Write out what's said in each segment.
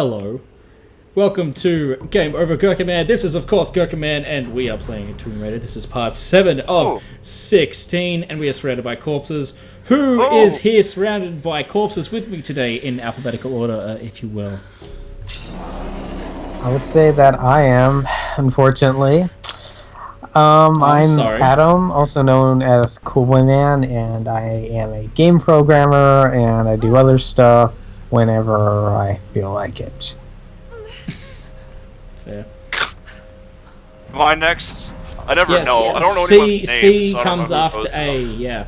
Hello. Welcome to Game Over Gerkinman. This is, of course, Gerkinman, and we are playing Tomb Raider. This is part 7 of 16, and we are surrounded by corpses. Who is here surrounded by corpses with me today in alphabetical order, if you will? I would say that I am, unfortunately. I'm sorry. Adam, also known as Coolboyman, and I am a game programmer, and I do other stuff whenever I feel like it. Fair. Am I next? I never Yes. know. I don't know C, anyone's C names, so I don't comes know who after posted A, them. yeah.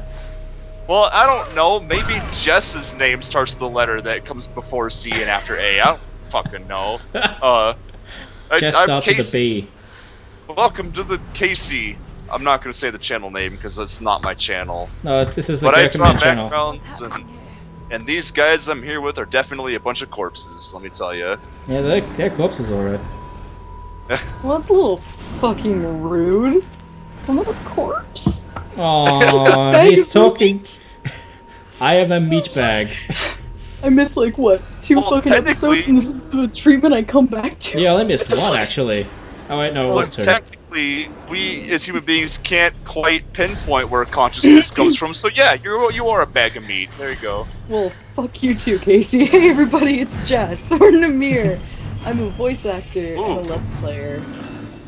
Well, I don't know. Maybe Jess's name starts with the letter that comes before C and after A. I don't fucking know. Jess I'm starts with a Casey. B. Welcome to the Casey. I'm not going to say the channel name because it's not my channel. No, this is the But I draw Gerkinman channel. backgrounds, and these guys I'm here with are definitely a bunch of corpses, let me tell you. Yeah, they're corpses, alright. Well, that's a little fucking rude. I'm not a corpse. Aww, Bag he's of talking. meat. I am a meat bag. I missed like what, 2 Well, fucking technically- episodes, and this is the treatment I come back to. Yeah, I only missed one, actually. Oh, wait, no, it was Look, 2. technically, we as human beings can't quite pinpoint where consciousness comes from. So yeah, you are a bag of meat. There you go. Well, fuck you too, Casey. Hey everybody, it's Jess, or Namir. I'm a voice actor and a Let's Player.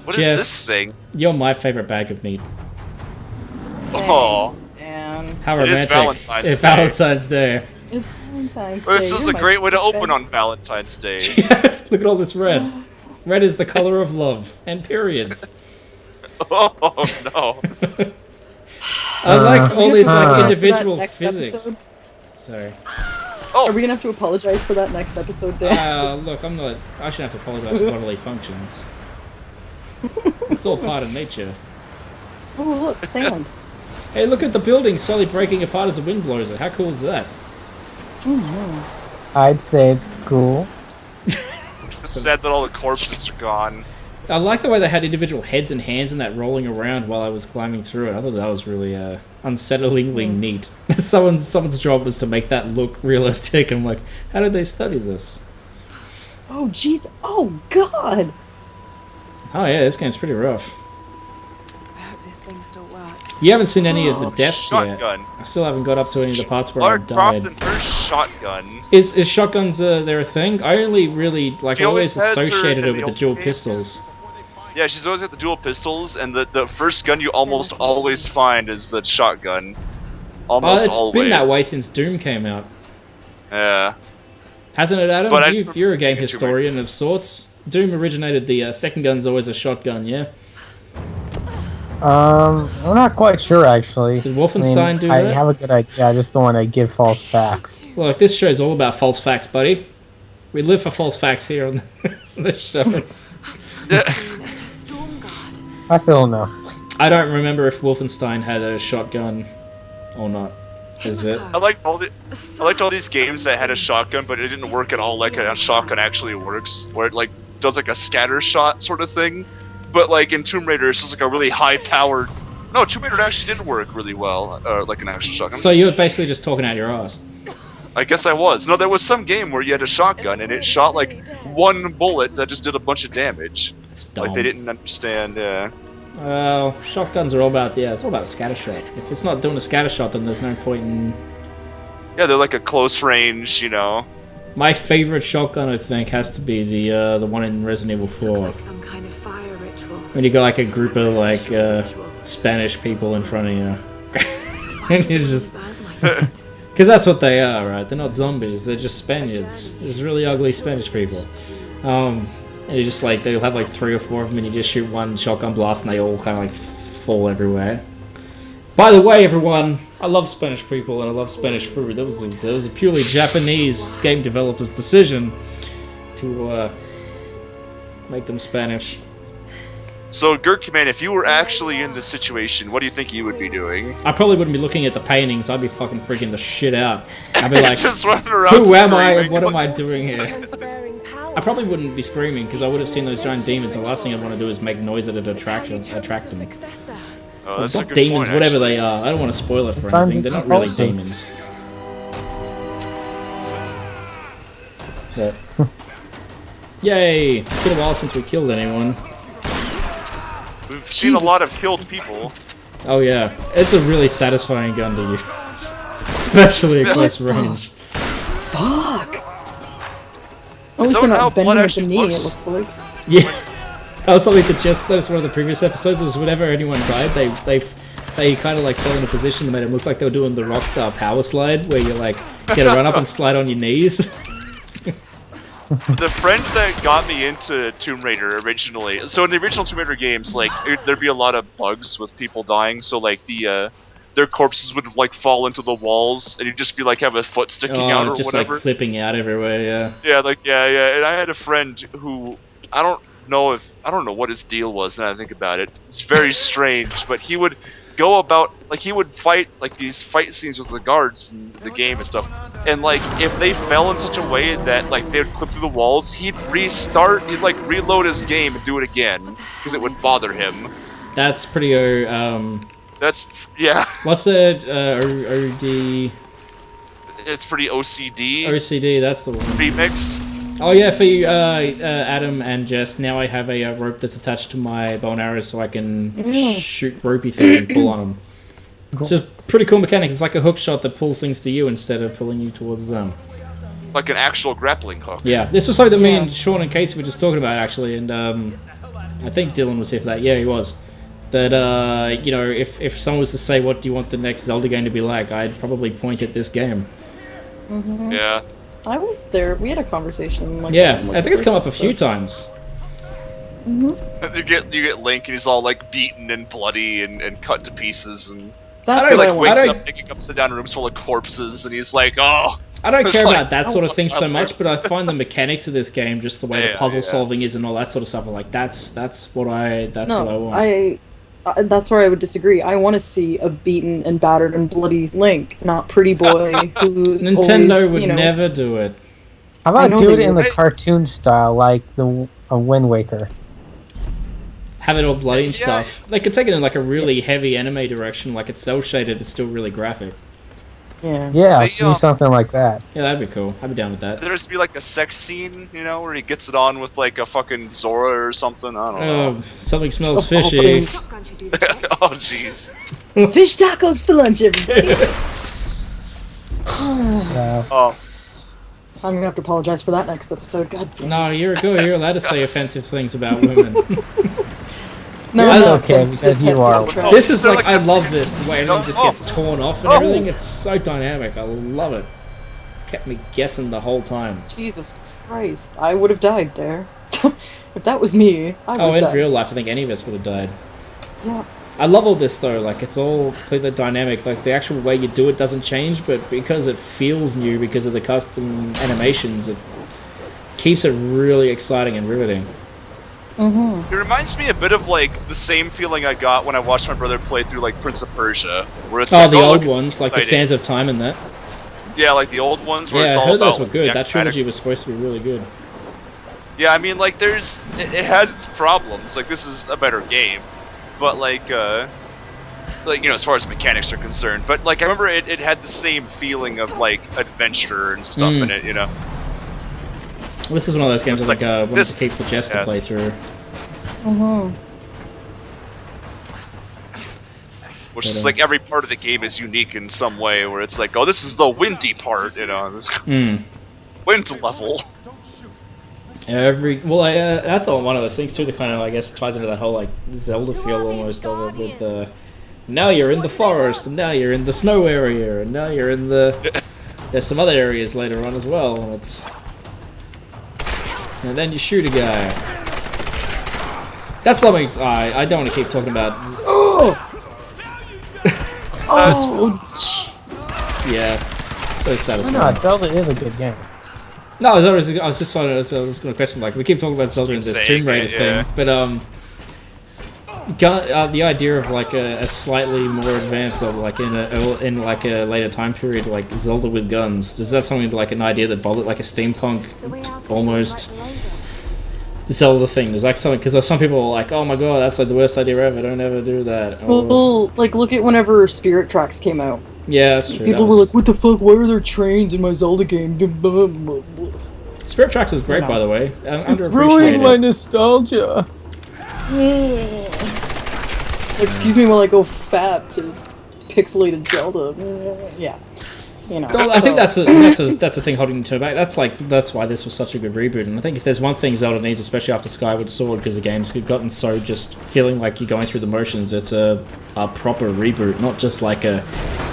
What is Jess. this thing? You're my favorite bag of meat. Oh, Thanks, Dan. How It is romantic. Valentine's It's Day. Valentine's Day. It's Valentine's well, Day. this is You're a my great way to best open friend. on Valentine's Day. Look at all this red. Red is the color of love and periods. Oh no! I like all these like Apologize for that individual next physics. episode? Sorry. Are we gonna have to apologize for that next episode, Dan? Look, I'm not. I shouldn't have to apologize for bodily functions. It's all part of nature. Oh look, sand. Hey, look at the building slowly breaking apart as the wind blows it. How cool is that? I'd say it's cool. It's sad that all the corpses are gone. I like the way they had individual heads and hands and that rolling around while I was climbing through it. I thought that was really unsettlingly neat. Someone's job was to make that look realistic. I'm like, how did they study this? Oh jeez. Oh god. Oh yeah, this game's pretty rough. I hope this thing still works. You haven't seen any of the deaths yet. Shotgun. I still haven't got up to any of the parts where I Lara Croft died. and her shotgun. Is shotguns they're a thing? I only really like She always always has her associated it in with the the dual old games. pistols. Yeah, she's always got the dual pistols, and the first gun you almost always find is the shotgun. Almost It's always. been that way since Doom came out, Yeah. hasn't it, Adam? But I just You're a game remember- historian of sorts. Doom originated the second gun's always a shotgun, yeah. I'm not quite sure, actually. Did Wolfenstein do I that? have a good idea, I just don't want to give false facts. Look, this show's all about false facts, buddy. We live for false facts here on the show. Storm guard. I still don't know. I don't remember if Wolfenstein had a shotgun or not. Is it? I liked all these games that had a shotgun, but it didn't work at all like a shotgun actually works, where it like does like a scatter shot sort of thing. But like in Tomb Raider, it's just like a really high-powered. No, Tomb Raider actually did work really well, like an actual shotgun. So you're basically just talking out your ass. I guess I was. No, there was some game where you had a shotgun and it shot like one bullet that just did a bunch of damage. It's dumb. Like they didn't understand. Yeah. Well, shotguns are all about it's all about scatter shot. If it's not doing a scatter shot, then there's no point in. Yeah, they're like a close range, you know. My favorite shotgun, I think, has to be the one in Resident Evil 4. Looks like some kind of fire ritual. When you got like a group of like Spanish people in front of you, and you just because that's what they are, right? They're not zombies; they're just Spaniards. There's really ugly Spanish people. And you just like they'll have like 3 or 4 of them, and you just shoot one shotgun blast, and they all kind of like fall everywhere. By the way, everyone, I love Spanish people and I love Spanish food. That was a purely Japanese game developer's decision to make them Spanish. So, Gerkinman, if you were actually in this situation, what do you think you would be doing? I probably wouldn't be looking at the paintings. I'd be fucking freaking the shit out. I'd be like, Just running around who am I and screaming. what am I doing here? Transferring power. I probably wouldn't be screaming because I would have seen those giant demons. The last thing I'd want to do is make noise that'd attract them. Successor. Oh, that's a Not good demons, point, whatever actually. they are. I don't want to spoil it for Sometimes anything. They're it's not really compulsive. demons. Yay! It's been a while since we killed anyone. We've seen a lot of killed people. Oh yeah, it's a really satisfying gun to use, especially at close range. Fuck! At least that they're how not blood bending at the actually knee, looks? it looks like. Yeah, that was something that just noticed one of the previous episodes. Was whenever anyone died, they kind of like fell in a position that made it look like they were doing the Rockstar power slide, where you like get to run up and slide on your knees. The friend that got me into Tomb Raider originally, so in the original Tomb Raider games, like there'd be a lot of bugs with people dying, so like their corpses would like fall into the walls, and you'd just be like have a foot sticking out or just whatever. like flipping out everywhere. Yeah. Yeah. And I had a friend who I don't know what his deal was. Now I think about it, it's very strange. But he would go about like he would fight like these fight scenes with the guards in the game and stuff, and like if they fell in such a way that like they would clip through the walls, he'd like reload his game and do it again because it would bother him. That's pretty. That's yeah. What's that? OD. It's pretty OCD. OCD. That's the one. Remix. Oh yeah, for you, Adam and Jess. Now I have a rope that's attached to my bow and arrows, so I can shoot ropey things and pull on them. Cool. It's just pretty cool mechanic. It's like a hook shot that pulls things to you instead of pulling you towards them. Like an actual grappling hook. Yeah, this was something that me and Sean and Casey were just talking about actually, and I think Dylan was here for that. Yeah, he was. That you know, if someone was to say what do you want the next Zelda game to be like, I'd probably point at this game. Mm-hmm. Yeah. I was there. We had a conversation. Like Yeah, that, like I the think it's come first up a few episode. times. Mm-hmm. You get Link and he's all like beaten and bloody and cut to pieces, and That's he what I like want. wakes up picking up sit down rooms full of corpses, and he's like, oh. I don't It's care like, about that sort of thing so I'm much, but I find the mechanics of this game, just the way the Yeah, puzzle yeah. solving is and all that sort of stuff, I'm like that's what I want. No, that's where I would disagree. I want to see a beaten and battered and bloody Link, not pretty boy who's Nintendo always, would you know, never do it. How I about know do they it in the would. cartoon style, like a Wind Waker? Have it all bloody and Yeah. stuff. They could take it in like a really heavy anime direction, like it's cel shaded, it's still really graphic. Yeah. Yeah, They, do something like that. Yeah, that'd be cool. I'd be down with that. There's be like a sex scene, you know, where he gets it on with like a fucking Zora or something. I don't know. Oh, something smells Oh, fishy. Can't you do the trick? Oh jeez. Fish tacos for lunch, everybody. Oh, I'm gonna have to apologize for that next episode. God damn. No, you're good. You're allowed to say offensive things about women. No, That's no, okay, it's because you are- cis-het This is They're like, like I the- love this, the way everything just Oh. gets torn off and Oh. everything. It's so dynamic. I love it. Kept me guessing the whole time. Jesus Christ, I would have died there. If that was me, I would Oh, have in died. real life, I think any of us would have died. Yeah. I love all this though, like it's all completely dynamic, like the actual way you do it doesn't change, but because it feels new because of the custom animations, it keeps it really exciting and riveting. it reminds me a bit of like the same feeling I got when I watched my brother play through like Prince of Persia, where it's Oh, like, the old look, ones, it's like the exciting. Sands of Time and that. Yeah, like the old ones where Yeah, it's I all heard about those were like, good. the That trilogy acrobatic- was supposed to be really good. Yeah, I mean, like it has its problems. Like this is a better game, but like you know, as far as mechanics are concerned. But like I remember it had the same feeling of like adventure and stuff in it. You know. This is one of those games It's I think I wanted this- to keep for Jess to yeah. play through. Which is like every part of the game is unique in some way, where it's like, oh, this is the windy part, you know, this wind level. That's all one of those things too that kind of, I guess, ties into that whole like Zelda feel almost of it with now you're in the forest and now you're in the snow area and now you're in the there's some other areas later on as well, and then you shoot a guy. That's something I don't want to keep talking about. Oh, Yeah, so satisfying. No, Zelda is a good game. No, I was just going to question, like, we keep talking about Zelda in this saying Tomb Raider it, yeah. thing, but the idea of like a slightly more advanced Zelda, like in like a later time period, like Zelda with guns, is that something like an idea that bothered, like a steampunk The way out of almost it is like Zelda thing? Is like something, because some people are like, oh my god, that's like the worst idea ever, don't ever do that. Or, well, like look at whenever Spirit Tracks came out. yeah, that's true. People were like, "What the fuck? Why are there trains in my Zelda game?" Spirit Spirit Tracks is great, No. by the way. It's ruining my Underappreciated. nostalgia. Excuse me while I go fap to pixelated Zelda. Yeah. You know. Well, I think so- that's a thing holding Nintendo back. That's why this was such a good reboot. And I think if there's one thing Zelda needs, especially after Skyward Sword, because the game's gotten so just feeling like you're going through the motions, it's a proper reboot, not just like a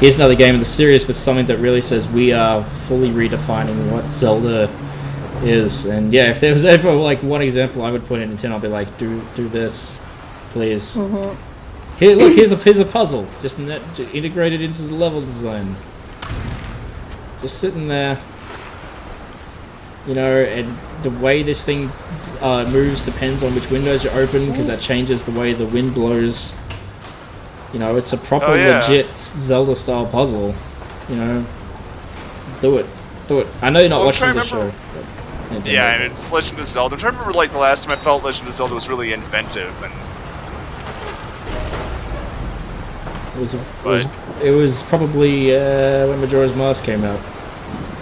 here's another game in the series, but something that really says we are fully redefining what Zelda is. And yeah, if there was ever like one example I would put in Nintendo, I'd be like, do this, please. Here, look, here's a puzzle, just integrated into the level design. Just sitting there, you know, and the way this thing moves depends on which windows you open, because that changes the way the wind blows. You know, it's a proper, legit Zelda-style puzzle. You know, do it. I know you're not Well, I'm watching trying the to show. but Yeah, Nintendo. and it's Legend of Zelda. I'm trying to remember like the last time I felt Legend of Zelda was really inventive, and It was probably when Majora's Mask came out.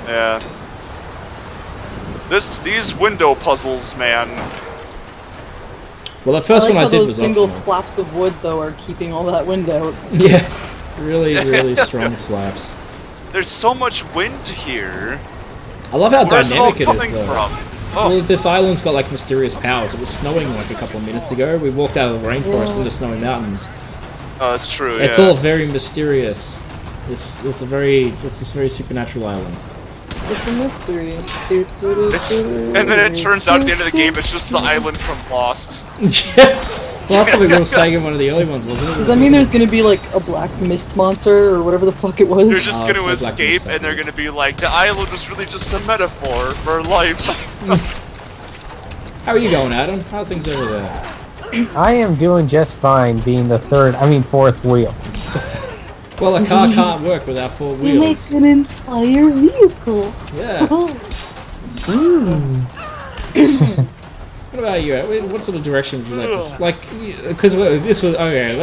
yeah. These window puzzles, man. Well, the first I like one I how did those was single optional. flaps of wood though are keeping all that wind out. Yeah, really strong flaps. There's so much wind here. I love how Where's it all dynamic it coming is, though. from? Well, Oh, this island's got like mysterious powers. It was snowing like a couple of minutes ago. We walked out of the rainforest into snowy mountains. oh, that's true. It's yeah. all very mysterious. This is a very supernatural island. It's a mystery. And then it turns out at the end of the game, it's just the island from Lost. Well, that's something we were saying in one of the early ones, wasn't it? Does that mean there's gonna be like a black mist monster or whatever the fuck it was? They're just Oh, gonna so Black escape, Mesa. and they're gonna be like, the island was really just a metaphor for life. How are you going, Adam? How are things over there? I am doing just fine being the fourth wheel. Well, a car can't work without four wheels. an entire vehicle. Yeah. What about you? What sort of direction would you like to like? Because this was okay.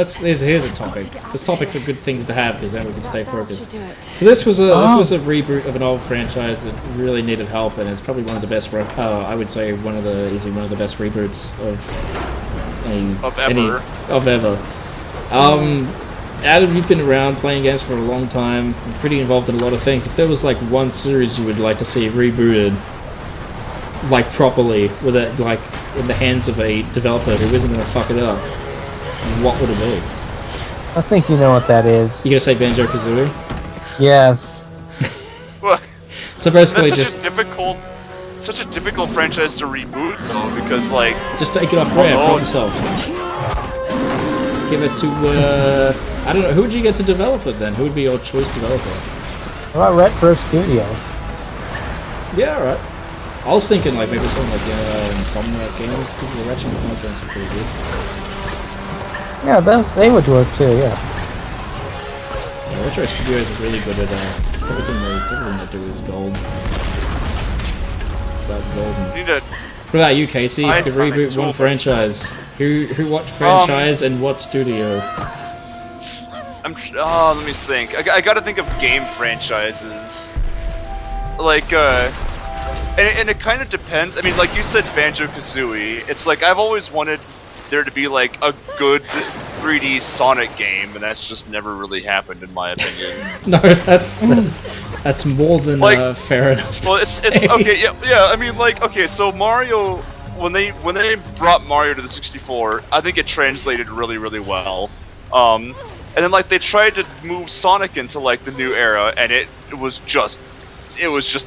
Here's a topic. This topics are good things to have because then we can stay focused. Do it. So this was a reboot of an old franchise that really needed help, and it's probably one of the best. I would say easily one of the best reboots of ever. Adam, you've been around playing games for a long time, pretty involved in a lot of things. If there was like one series you would like to see rebooted, like properly, with it like in the hands of a developer who isn't going to fuck it up, what would it be? I think you know what that is. You gonna say Banjo-Kazooie? Yes. Well, So basically, that's such a difficult franchise to reboot, though, because like, just take it off Rare, no. problem solved. Give it to I don't know. Who would you get to develop it then? Who would be your choice developer? What about Retro Studios? Yeah, alright. I was thinking like maybe something like Insomniac games because the Ratchet and Clank games are pretty good. Yeah, they would work too. Yeah. Yeah, Retro Studios are really good at everything they do is gold. That's golden. you need to. What about you, Casey? If you could reboot one franchise, who what franchise and what studio? Let me think. I gotta think of game franchises. Like, and it kind of depends. I mean, like you said, Banjo-Kazooie. It's like I've always wanted there to be like a good 3D Sonic game, and that's just never really happened, in my opinion. No, that's more than Like, fair enough. To Well, it's say. okay. Yeah. I mean, like, okay. So Mario, when they brought Mario to the 64, I think it translated really, really well. And then like they tried to move Sonic into like the new era, and it was just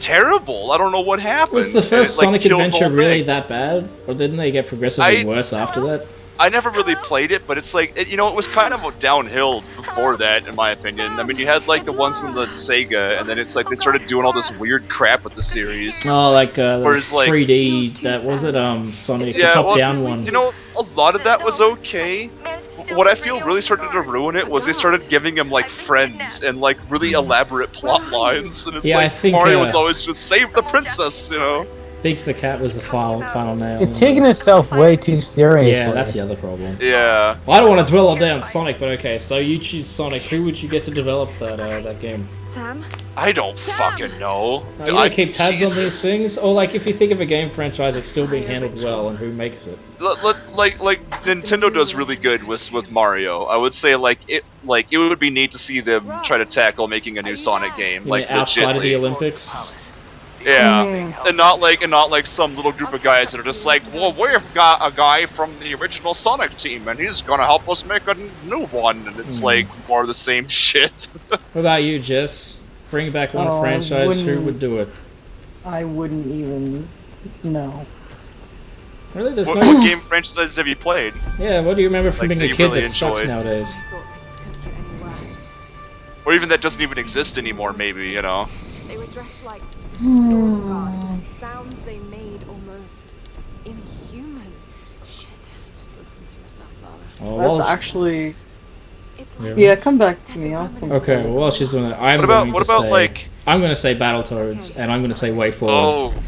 terrible. I don't know what happened. Was the first It, like, Sonic killed the Adventure whole really thing. that bad, or didn't they get progressively worse after that? I never really played it, but it's like it was kind of downhill before that, in my opinion. I mean, you had like the ones in the Sega, and then it's like they started doing all this weird crap with the series. Oh, like Whereas, like- 3D. That was it. Sonic, the Yeah, top-down one. You know, a lot of that was okay. What I feel really started to ruin it was they started giving him like friends and like really elaborate plot lines, and it's Yeah, I like think, Mario was always just save the princess, you know. Beaks the Cat was the final nail. It's taking itself way too seriously. Yeah, that's the other problem. Yeah. Well, I don't want to dwell all day on Sonic, but okay, so you choose Sonic. Who would you get to develop that game? Sam? I don't fucking know. You gotta keep tabs on these things? Or, like, if you think of a game franchise that's still being handled well, and who makes it? Like Nintendo does really good with Mario. I would say it would be neat to see them try to tackle making a new Sonic game, You like mean outside of the legitly. Olympics? Yeah, and not like some little group of guys that are just like, well, we've got a guy from the original Sonic team, and he's gonna help us make a new one, and it's like more of the same shit. What about you, Jess? Bring back one Oh, I franchise, who wouldn't- would do it? I wouldn't even know. Really? There's what no... game franchises have you played? Yeah, what do you remember from Like, being that a you kid really that sucks enjoyed? nowadays? Thought things couldn't get any worse. Or even that doesn't even exist anymore, maybe, you know? They were dressed like the sounds they made almost inhuman. Shit. Just listen to yourself, Lara. Oh, That's well, actually... It's Yeah. like Yeah, come back to me. I'll think Okay, about it. well, while she's doing it, I'm What about going to say... like? I'm going to say Battletoads, and I'm going to say Way Forward. Oh,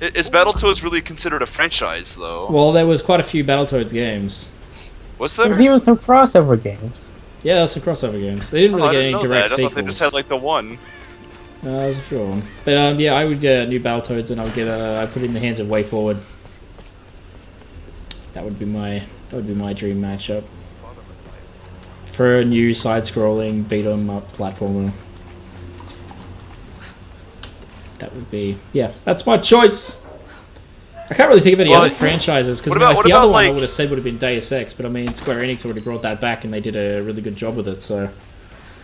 is Battletoads really considered a franchise though? Well, there was quite a few Battletoads games. Was there? There's even some crossover games. Yeah, there's some crossover games. They didn't Oh, really I get didn't any know direct that. I sequels. thought they just had like the one. No, there's a few of them. But yeah, I would get a new Battletoads, and I put it in the hands of Way Forward. That would be my dream matchup for a new side-scrolling beat 'em up platformer. That would be that's my choice. I can't really think of any Well, other franchises because what about- the what other about, one I like- would have said would have been Deus Ex, but I mean Square Enix already brought that back and they did a really good job with it. So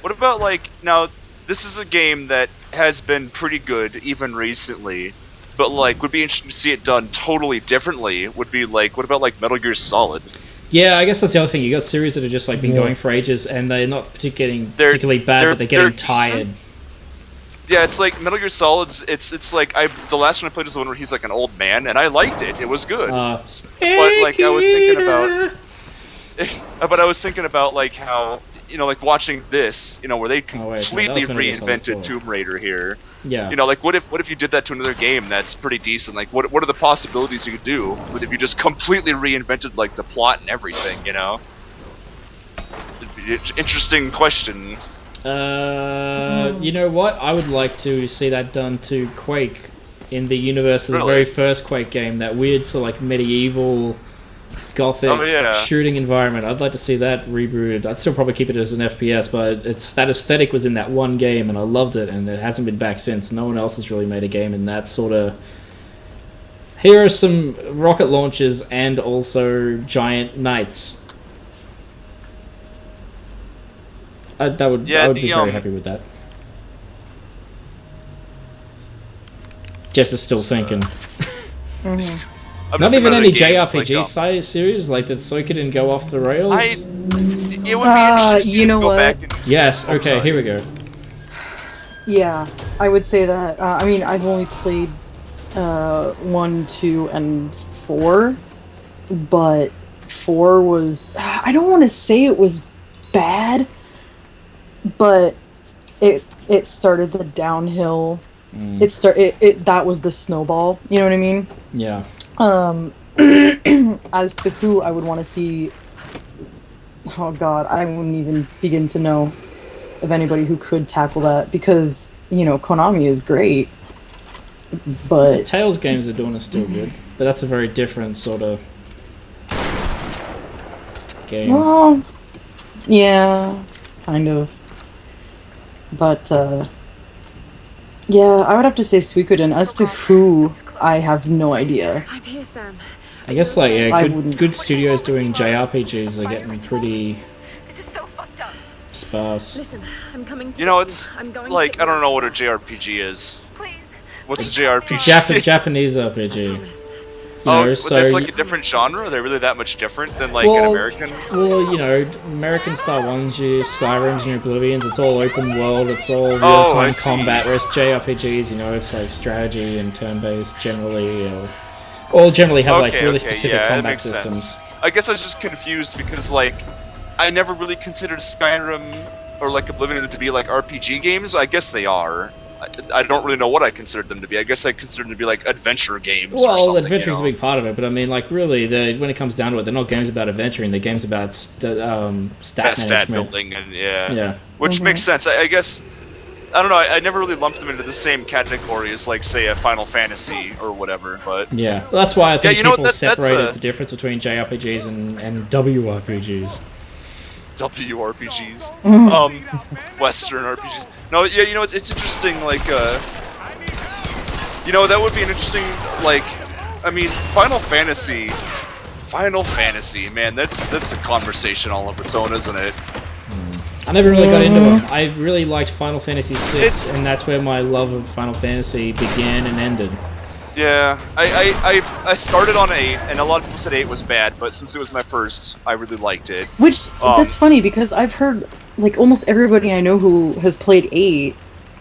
What about now? This is a game that has been pretty good even recently, but would be interesting to see it done totally differently. Would be what about Metal Gear Solid? yeah, I guess that's the other thing. You got series that have just been going for ages and they're not particularly bad, but they're getting decent. tired. Yeah, it's like Metal Gear Solid's. It's like the last one I played was the one where he's like an old man, and I liked it. It was good. But I was thinking about, but I was thinking about how watching this, where they wait, no, that completely was Metal Gear Solid reinvented 4. Tomb Raider here. Yeah. What if you did that to another game that's pretty decent? What are the possibilities you could do if you just completely reinvented the plot and everything? It'd be an interesting question. You know what? I would like to see that done to Quake in the universe of the Really? very first Quake game. That weird sort of medieval, gothic Oh, yeah. shooting environment. I'd like to see that rebooted. I'd still probably keep it as an FPS, but that aesthetic was in that one game, and I loved it, and it hasn't been back since. No one else has really made a game in that sort of. Here are some rocket launches and also giant knights. I would be very happy with that. Jess is still thinking. I'm Not just even thinking any of games, JRPG series? Did Suikoden go off the rails? it would be interesting you know to go what? back and Yes, okay, sorry. here we go. Yeah, I would say that. I mean, I've only played 1, 2, and 4, but 4 was. I don't want to say it was bad, but it started the downhill. That was the snowball. You know what I mean? Yeah. As to who I would want to see. Oh God, I wouldn't even begin to know of anybody who could tackle that because Konami is great, The but Tales games are doing is still good, but that's a very different sort of game. well, yeah, kind of. But yeah, I would have to say Suikoden. As to who, I have no idea. I'm here, Sam. I guess I wouldn't- good studios doing JRPGs are getting pretty sparse. Listen, I'm coming to It's I'm going I to get don't know you. what a JRPG is. What's a JRPG? Japanese RPG. It's like a different genre. Are they really that much different than an American? Well, American style ones, your Skyrims and your Oblivions, it's all open world, it's all real-time I see. combat, whereas JRPGs, it's like strategy and turn-based generally, all generally have really specific yeah, that combat makes sense. systems. I guess I was just confused because I never really considered Skyrim or Oblivion to be RPG games. I guess they are. I don't really know what I considered them to be. I guess I considered them to be like adventure games. or Well, something, adventuring's you know? a big part of it, but I mean, like, really, when it comes down to it, they're not games about adventuring. They're games about stat Stat management. building and yeah. Yeah. Which makes sense. I guess. I don't know. I never really lumped them into the same category as, like, say, a Final Fantasy or whatever. But yeah, well, that's why I think you know people what, that's separated the difference between JRPGs and WRPGs. WRPGs, Western RPGs. No, yeah, you know it's interesting. Like, you know, that would be an interesting. Like, I mean, Final Fantasy, man, that's a conversation all of its own, isn't it? I never really got into them. I really liked Final Fantasy VI, It's- and that's where my love of Final Fantasy began and ended. Yeah, I started on 8, and a lot of people said 8 was bad, but since it was my first, I really liked it. Which that's funny because I've heard like almost everybody I know who has played 8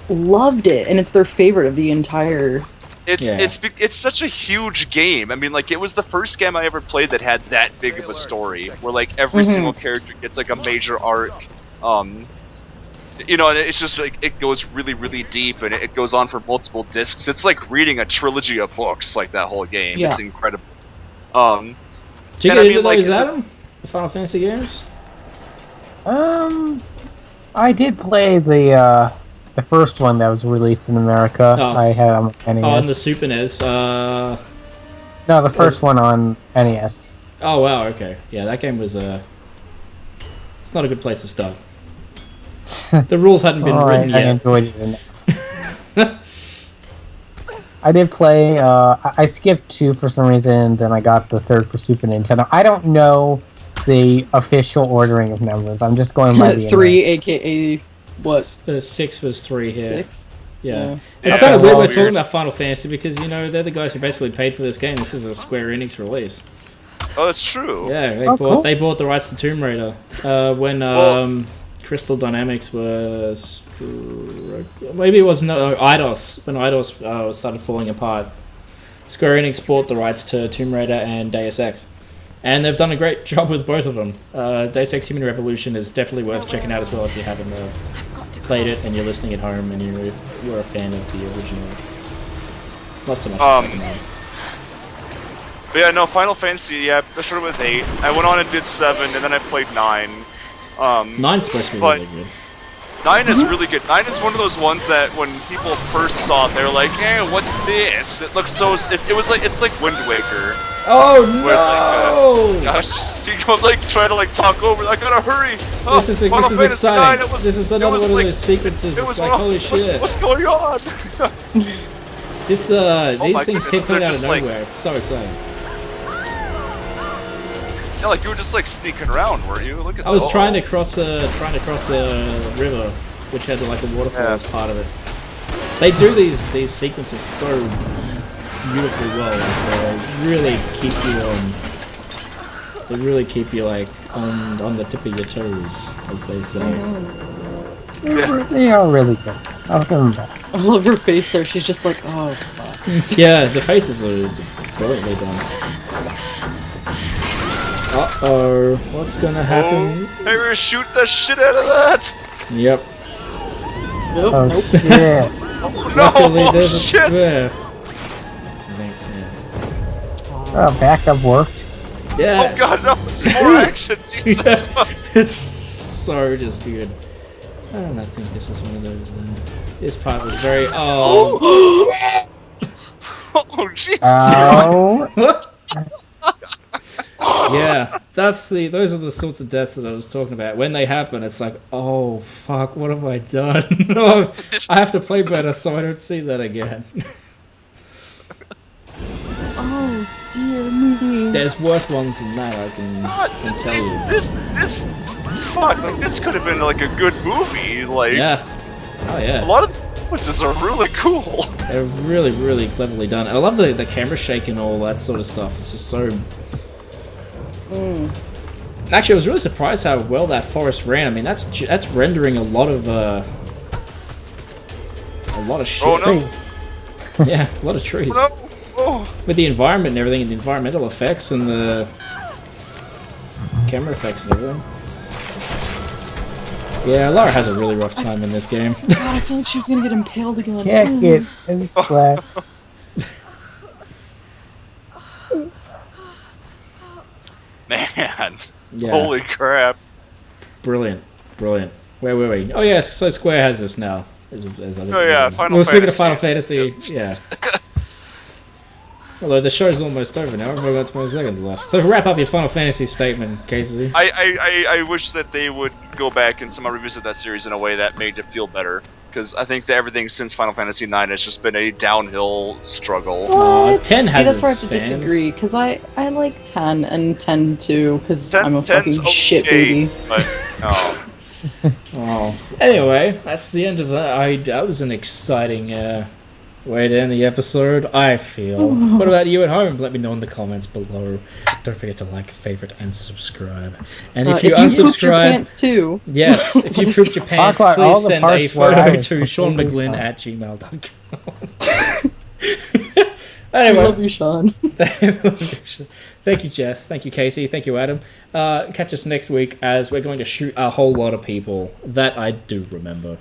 loved it, and it's their favorite of the entire. It's such a huge game. I mean, like, it was the first game I ever played that had that big of a story, where like every single character gets like a major arc. You know, and it's just like it goes really, really deep, and it goes on for multiple discs. It's like reading a trilogy of books, like that whole game. Yeah. It's incredible. Did you and get I into mean, like, those, Adam? The Final Fantasy games? I did play the first one that was released in America. Oh. I had on NES. Oh, on the Super NES. No, the first one on NES. Oh wow, okay. Yeah, that game was it's not a good place to start. The rules hadn't been written I yet. enjoyed it enough. I did play. I skipped 2 for some reason. Then I got the 3rd for Super Nintendo. I don't know the official ordering of numbers. I'm just going by the 3, aka what? 6 was 3 here. 6. Yeah. Yeah. It's Yeah, kind of it's weird all we're weird. talking about Final Fantasy because, you know, they're the guys who basically paid for this game. This is a Square Enix release. Oh, that's true. Yeah, cool. they bought the rights to Tomb Raider when Well- Crystal Dynamics was maybe it was Eidos when Eidos started falling apart. Square Enix bought the rights to Tomb Raider and Deus Ex, and they've done a great job with both of them. Deus Ex Human Revolution is definitely worth checking out as well if you haven't played it and you're listening at home and you're a fan of the original. Not so much. The second one. But yeah, no, Final Fantasy. Yeah, I started with 8. I went on and did 7, and then I played 9. 9's supposed to be but- really good. 9 is really good. 9 is one of those ones that when people first saw it, they were like, "Eh, what's this? It looks so." It was like it's like Wind Waker. Oh Where, no! I was just like trying to like talk over. I gotta hurry. Oh, This is Final Fantasy exciting. 9, This is it another was one of like- those sequences. It It's was like holy shit. What's going on? These my things goodness, keep coming they're out of just like- nowhere. It's so exciting. Yeah, like you were just like sneaking around, weren't you? Look at I was that. trying to cross a river, which had like a waterfall Yeah. as part of it. They do these sequences so beautifully well. Like, they really keep you like on the tip of your toes, as they say. They are really good. I'll give them back. I love her face there. She's just like, oh fuck. Yeah, the faces are brilliantly done. Uh-oh, what's gonna happen? Oh, hey, we're shoot the shit out of that! Yep. Nope, Oh nope. shit! Oh no! Luckily, Oh, there's a shit! square. I think, yeah. Oh, backup worked. Yeah. Oh god, no! It's more action! Jesus! It's so just good. And I think this is one of those. This part was very. Oh. Oh Jesus! Oh. Yeah, those are the sorts of deaths that I was talking about. When they happen, it's like, oh fuck, what have I done? No, I have to play better so I don't see that again. Oh dear me. There's worse ones than that, I can tell you. This fuck, like this could have been like a good movie. Like Yeah. Oh a yeah. lot of the sequences are really cool. They're really, really cleverly done. And I love the camera shake and all that sort of stuff. It's just so. Actually, I was really surprised how well that forest ran. I mean, that's rendering a lot of shit. Oh no! Yeah, a lot of trees. No! Oh! With the environment and everything, and the environmental effects and the camera effects and everything. Yeah, Lara has a really rough time in this game. God, I feel like she was gonna get impaled again. Can't get any slack. Man, Yeah. holy crap! Brilliant. Brilliant. Where were we? Oh, yes, so Square has this now. Oh yeah, Final Well, speaking of Fantasy. Final Fantasy, yeah. Although the show's almost over now, we've only got 20 seconds left. So wrap up your Final Fantasy statement, Casey. I wish that they would go back and somehow revisit that series in a way that made it feel better. Because I think that everything since Final Fantasy IX has just been a downhill struggle. What? 10 has See, that's where I its have to fans. disagree, because I like 10 and 10 too, because 10 I'm a 10's fucking shit okay, baby. But, oh. Oh. Anyway, that's the end of that. That was an exciting way to end the episode, I feel. What about you at home? Let me know in the comments below. Don't forget to like, favorite, and subscribe. And if you pooped your unsubscribe... pants too. Yes, if you pooped your pants, Talk about all please the send a parts where I photo was to completely SeanMcGlynn silent. at gmail.com. I Anyway, love you, Sean. thank you, Jess. Thank you, Casey. Thank you, Adam. Catch us next week as we're going to shoot a whole lot of people. That I do remember.